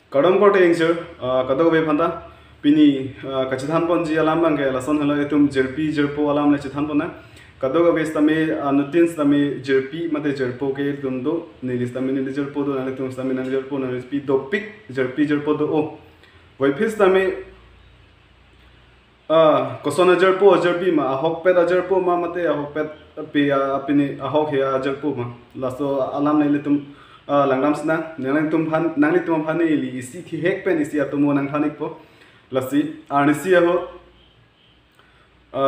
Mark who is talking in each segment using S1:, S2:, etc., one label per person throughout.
S1: Kadang kote yang sir, kadang be panda, pini kacithan pon ji alam bang ke lason halo itum jerpi jerpo alam na cithan pon na, kadang be stame nutin stame jerpi mate jerpo ke tundo, nilis stame nilis jerpo do nale tum stame nale jerpo nale pi dopik jerpi jerpo do o, wai pis stame kosona jerpo jerpi ma ahok pet jerpo ma mate ahok pet pi apini ahok ya jerpo ma, laso alam na itum langdam senang, nang tum pan ili isi ki hek pen isi atau mo nang panik po, lasi arnisi aho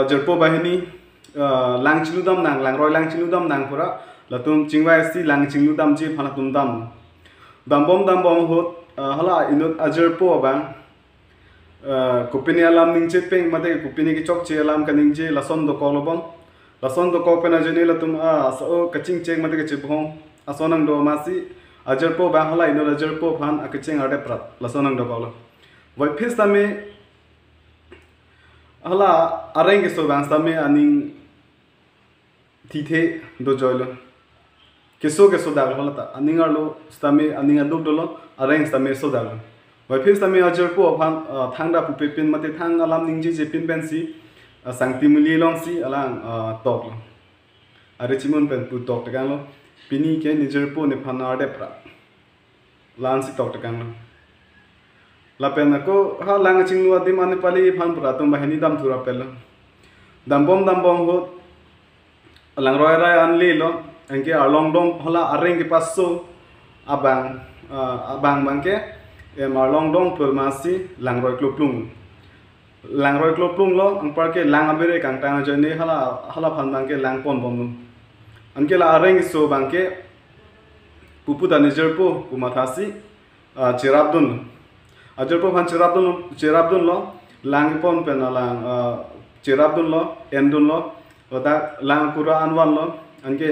S1: jerpo bahini lang ciludam nang lang roy lang ciludam nang pura, latum cingwa isi lang ciludam ji pana tum dam bom hot hala inut ajerpo abang kupini alam ning peng mate kupini ki chok che alam kaning je lason do kolobon, lason do ko pena jeni latum so kacing ceng mate ke cebong asonang do masih ajarpo bang hala ino ajarpo pan akeceng ade prat lasonang do kolo vai phis tame hala areng ke so bang tame aning tithe do joilo keso dal hala ta aning arlo tame aning aduk dolo areng tame so dal vai phis tame ajarpo pan thangda pupe pin mate thang alam ningji je pin pensi sangti muli long si alang tok lo are chimun pen pu tok tegang lo pini ke nijer po ne phana ade pra lan si tok tekan la pen ko ha lang chingnu adi mane pali phan pra tum bahini dam thura pel dam bom ho lang roy rai an le lo engke along dong hala areng ke passo abang bangke em along dong pul masi lang roy kloplung lo ang par ke lang abere kang tang jane hala phan bangke lang pon bom anke la areng so bangke pupu da nijerpo pumathasi cherabdun ajerpo phan cherabdun lo lang pon penalang cherabdun lo endun lo oda lang pura anwan lo anke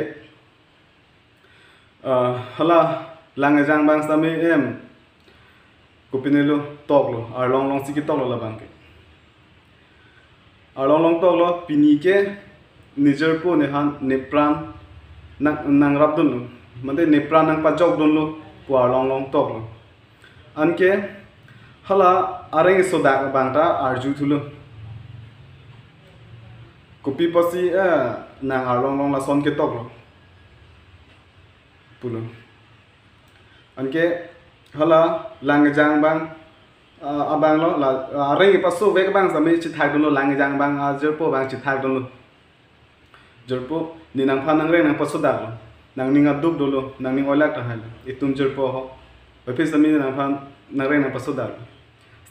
S1: hala lang jang bang sami em kupinelo tok lo arlong long siki tok lo la bangke arlong long tok lo pinike nijerpo ne han nepran nang rabdun lo mande nepran nang pajok dun lo kwa long tok lo anke hala areng soda bangta arju thulo kopi pasi nang arlong la son ke tok lo pulo anke hala langjang bang abang lo la areng paso vek bang sami chithak dun lo langjang bang jerpo bang chithak dun lo jerpo ni nang phan nang reng nang paso da lo nang ninga duk dolo nang ning olak ta hal itum jerpo ho pe sami nang phan nang reng nang paso da lo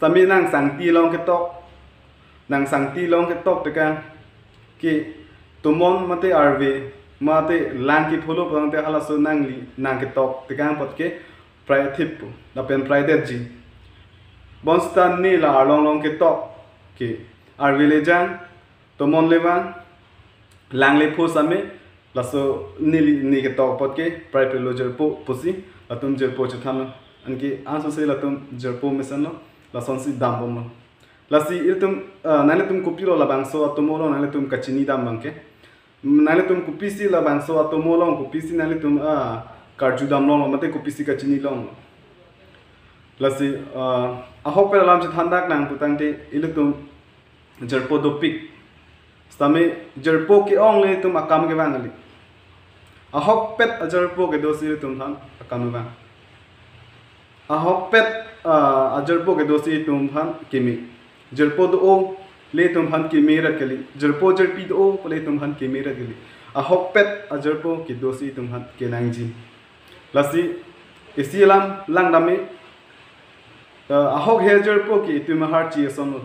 S1: sami nang sangti long ke tok tekan ki tumon mate arve mate lang ki pholo pang te hala so nang li nang ke tok tekan pot ke prai thip la pen prai det ji bonstan ni la long ke tok ki arve le jang tumon le bang lang le pho same la so ni ke tok pot ke prai pe lo jerpo pusi atum jerpo chitham anki anso se latum jerpo mesan lo la son si dam bom la si iltum nale tum kupiro la bangso atomolo nale tum kachini dam bangke nale tum kupisi la bangso atomolo kupisi nale tum karju dam long mate kupisi kachini long la si ahok per lam thandak nang putangte ilutum jerpo dopik stame jerpo ke ong le tum akam ke bangali ahok pet jerpo ke dosi tum than akam bang ahok pet ajerpo ke dosi tum phan kimi jerpo do o le tum phan kimi rakeli jerpo jerpi do o le tum phan kimi rakeli ahok pet ajerpo ke dosi tum phan ke nangji lasi isilam langdame ahok he jerpo ki tum har chi son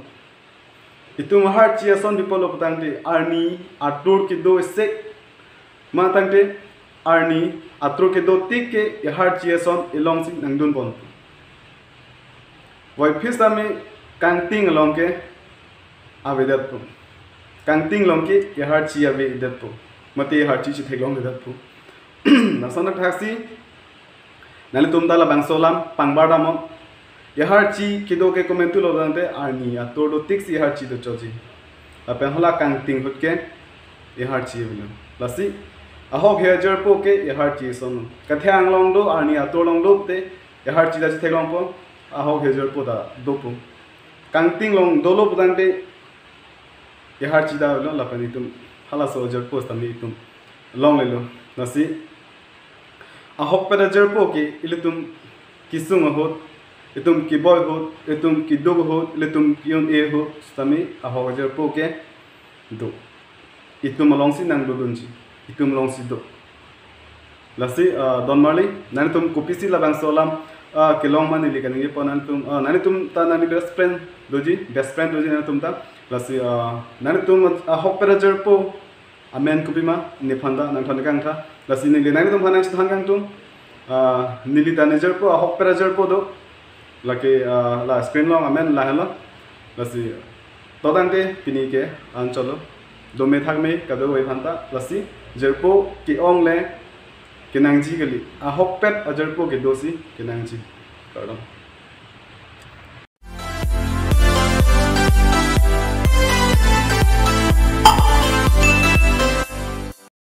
S1: itum har chi son dipolo putangte arni atur ki do se ma tangte arni atur ke do tik ke har chi son ilong si nangdun bon Wai pisame kanting longke avedat po kanting longke ya har chi avedat po mate har chi chi theglong dedat po na sanak thaksi nale tumdala bangsolam pangbada mo ya har chi kido ke komentu lo dante arni atodo tiksi har chi do choji apen hola kanting hotke ya har chi bilo lasi ahok hejar po ke ya har chi son kathyang long do arni atolong do te ya har chi da theglong po ahok hejer po da dopo kangting long dolo putang te yahar chida lo la pani tum hala so jer po tami tum long le lo nasi ahok pada jer po ke ilitum kisung hot itum ki boy hot itum ki dog hot ilitum kion e hot tami ahok jer po ke do itum long si nang do dunji itum long si do lasi don marli nani tum kopisi la bang solam ke long man li kan ngi ponan tum nani tum ta nani best friend doji nani tum ta lasi nani tum hok pada jer po amen kupima ni phanda nang thon kang tha lasi ni le nani tum phanang thang kang tum nili ta jer po hok pada jer po do lake la screen long amen la helo lasi todante pini ke ancholo dome thakme kado wei phanta lasi jer po ki ong le kenangji gali hok pet ajer po ke dosi kenangji pardon